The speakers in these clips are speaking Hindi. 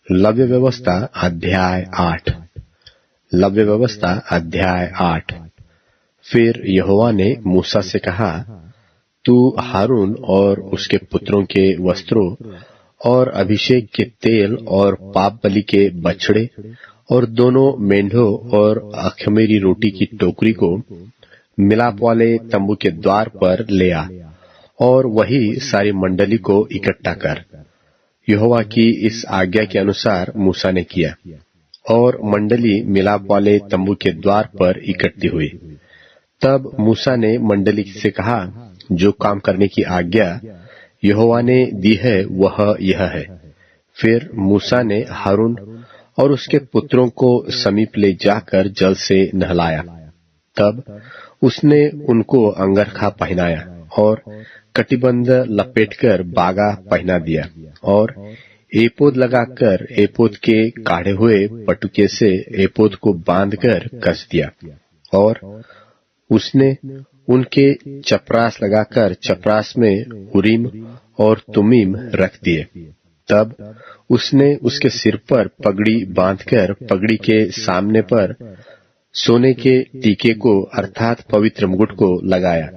लव्य व्यवस्था अध्याय 8। लव्य व्यवस्था अध्याय 8। फिर यहोवा ने मूसा से कहा, तू हारून और उसके पुत्रों के वस्त्रों और अभिषेक के तेल और पाप बलि के बछड़े और दोनों मेंढों और अखमीरी रोटी की टोकरी को मिलाप वाले तंबू के द्वार पर ले आ और वही सारी मंडली को इकट्ठा कर। यहोवा की इस आज्ञा के अनुसार मूसा ने किया और मंडली मिलाप वाले तंबू के द्वार पर इकट्ठी हुई। तब मूसा ने मंडली से कहा, जो काम करने की आज्ञा यहोवा ने दी है वह यह है। फिर मूसा ने हारून और उसके पुत्रों को समीप ले जाकर जल से नहलाया। तब उसने उनको अंगरखा पहनाया और कटिबंध लपेटकर बागा पहना दिया और एपोद लगाकर एपोद के काढ़े हुए पटुके से एपोद को बांधकर कस दिया और उसने उनके चपरास लगाकर चपरास में उरीम और तुमीम रख दिए। तब उसने उसके सिर पर पगड़ी बांधकर पगड़ी के सामने पर सोने के टीके को अर्थात पवित्र मुकुट को लगाया,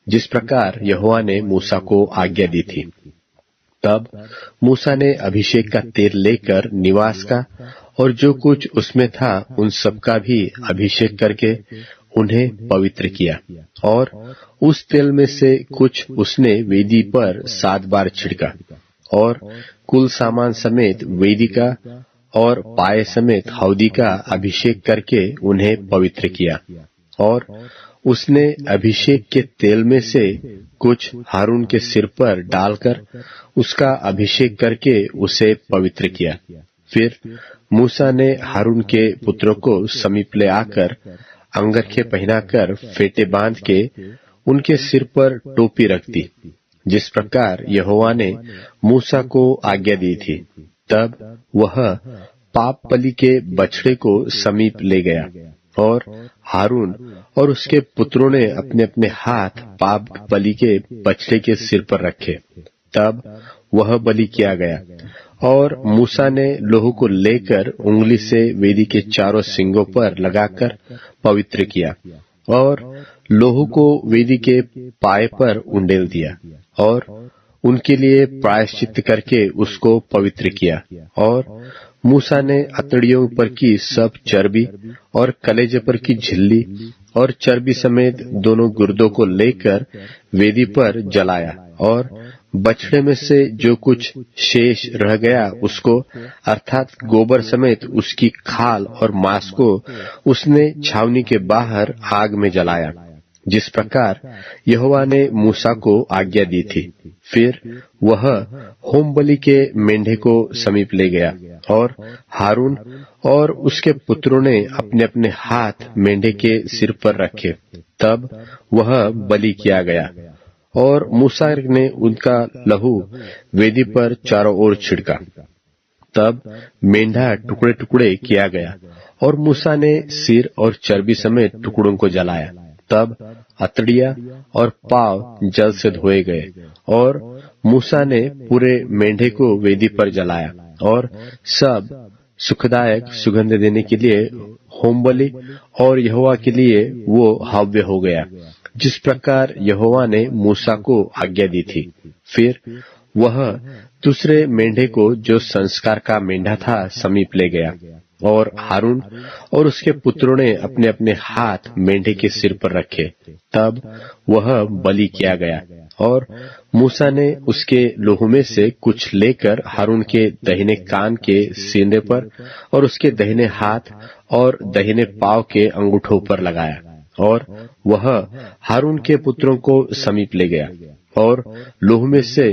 जिस प्रकार यहोवा ने मूसा को आज्ञा दी थी। तब मूसा ने अभिषेक का तेल लेकर निवास का और जो कुछ उसमें था उन सब का भी अभिषेक करके उन्हें पवित्र किया और उस तेल में से कुछ उसने वेदी पर 7 बार छिड़का और कुल सामान समेत वेदी का और पाए समेत हौदी का अभिषेक करके उन्हें पवित्र किया। और उसने अभिषेक के तेल में से कुछ हारून के सिर पर डालकर उसका अभिषेक करके उसे पवित्र किया। फिर मूसा ने हारून के पुत्रों को समीप ले आकर अंगरखे पहनाकर फेटे बांध के उनके सिर पर टोपी रख दी, जिस प्रकार यहोवा ने मूसा को आज्ञा दी थी। तब वह पाप बलि के बछड़े को समीप ले गया और हारून और उसके पुत्रों ने अपने अपने हाथ पाप बलि के बछड़े के सिर पर रखे। तब वह बलि किया गया और मूसा ने लोहू को लेकर उंगली से वेदी के चारों सिंगों पर लगाकर पवित्र किया और लोहू को वेदी के पाए पर उंडेल दिया और उनके लिए प्रायश्चित करके उसको पवित्र किया। और मूसा ने अतड़ियों पर की सब चर्बी और कलेजे पर की झिल्ली और चर्बी समेत दोनों गुर्दों को लेकर वेदी पर जलाया और बछड़े में से जो कुछ शेष रह गया उसको अर्थात गोबर समेत उसकी खाल और मांस को उसने छावनी के बाहर आग में जलाया, जिस प्रकार यहोवा ने मूसा को आज्ञा दी थी। फिर वह होम बलि के मेंढे को समीप ले गया और हारून और उसके पुत्रों ने अपने अपने हाथ मेंढे के सिर पर रखे। तब वह बलि किया गया और मूसा ने उनका लहू वेदी पर चारों ओर छिड़का। तब मेंढा टुकड़े टुकड़े किया गया और मूसा ने सिर और चर्बी समेत टुकड़ों को जलाया। तब अतड़िया और पांव जल से धोए गए और मूसा ने पूरे मेंढे को वेदी पर जलाया और सब सुखदायक सुगंध देने के लिए होम बलि और यहोवा के लिए वो हव्य हो गया, जिस प्रकार यहोवा ने मूसा को आज्ञा दी थी। फिर वह दूसरे मेंढे को जो संस्कार का मेंढा था समीप ले गया और हारून और उसके पुत्रों ने अपने अपने हाथ मेंढे के सिर पर रखे। तब वह बलि किया गया और मूसा ने उसके लोहू में से कुछ लेकर हारून के दाहिने कान के सीने पर और उसके दाहिने हाथ और दाहिने पांव के अंगूठों पर लगाया और वह हारून के पुत्रों को समीप ले गया और लोहू में से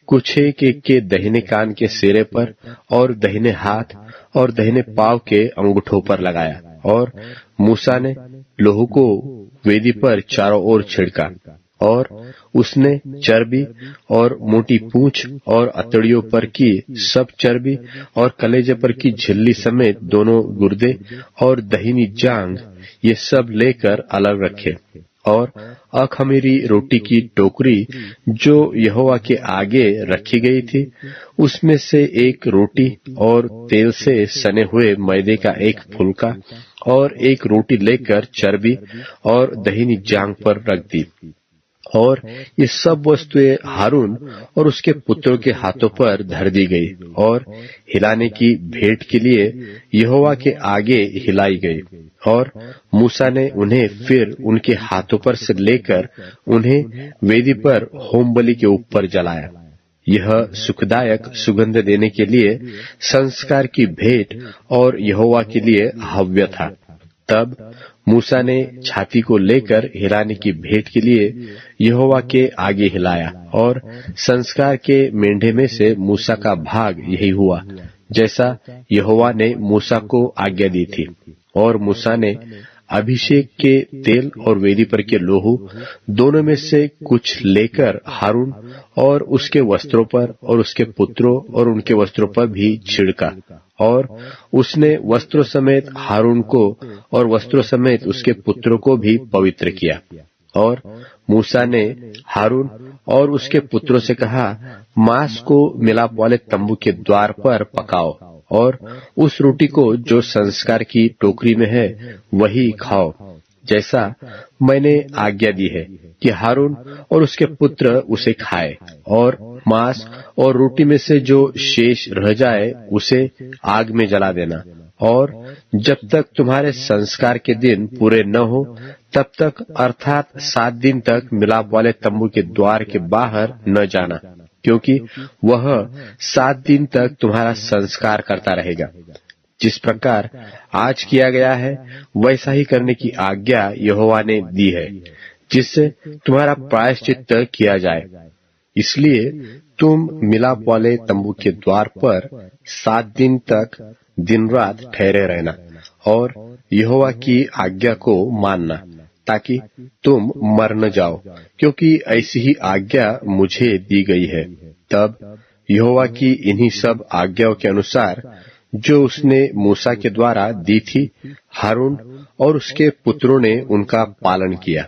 कुछ एक के दाहिने कान के सिरे पर और दाहिने हाथ और दाहिने पांव के अंगूठों पर लगाया और मूसा ने लोहू को वेदी पर चारों ओर छिड़का और उसने चर्बी और मोटी पूंछ और अतड़ियों पर की सब चर्बी और कलेजे पर की झिल्ली समेत दोनों गुर्दे और दहिनी जांग ये सब लेकर अलग रखे और अखमीरी रोटी की टोकरी जो यहोवा के आगे रखी गई थी, उसमें से एक रोटी और तेल से सने हुए मैदे का एक फुलका और एक रोटी लेकर चर्बी और दहीनी जांग पर रख दी। और ये सब वस्तुएं हारून और उसके पुत्रों के हाथों पर धर दी गई और हिलाने की भेंट के लिए यहोवा के आगे हिलाई गई। और मूसा ने उन्हें फिर उनके हाथों पर से लेकर उन्हें वेदी पर होम बलि के ऊपर जलाया। यह सुखदायक सुगंध देने के लिए संस्कार की भेंट और यहोवा के लिए हव्य था। तब मूसा ने छाती को लेकर हिलाने की भेंट के लिए यहोवा के आगे हिलाया, और संस्कार के मेंढे में से मूसा का भाग यही हुआ जैसा यहोवा ने मूसा को आज्ञा दी थी। और मूसा ने अभिषेक के तेल और वेदी पर के लोहू दोनों में से कुछ लेकर हारून और उसके वस्त्रों पर और उसके पुत्रों और उनके वस्त्रों पर भी छिड़का। और उसने वस्त्रों समेत हारून को और वस्त्रों समेत उसके पुत्रों को भी पवित्र किया। और मूसा ने हारून और उसके पुत्रों से कहा, मांस को मिलाप वाले तंबू के द्वार पर पकाओ और उस रोटी को जो संस्कार की टोकरी में है वही खाओ, जैसा मैंने आज्ञा दी है कि हारून और उसके पुत्र उसे खाए। और मांस और रोटी में से जो शेष रह जाए उसे आग में जला देना। और जब तक तुम्हारे संस्कार के दिन पूरे न हो तब तक, अर्थात 7 दिन तक मिलाप वाले तंबू के द्वार के बाहर न जाना, क्योंकि वह 7 दिन तक तुम्हारा संस्कार करता रहेगा। जिस प्रकार आज किया गया है वैसा ही करने की आज्ञा यहोवा ने दी है, जिससे तुम्हारा प्रायश्चित किया जाए। इसलिए तुम मिलाप वाले तंबू के द्वार पर 7 दिन तक दिन रात ठहरे रहना और यहोवा की आज्ञा को मानना, ताकि तुम मर न जाओ, क्योंकि ऐसी ही आज्ञा मुझे दी गई है। तब यहोवा की इन्हीं सब आज्ञाओं के अनुसार जो उसने मूसा के द्वारा दी थी, हारून और उसके पुत्रों ने उनका पालन किया।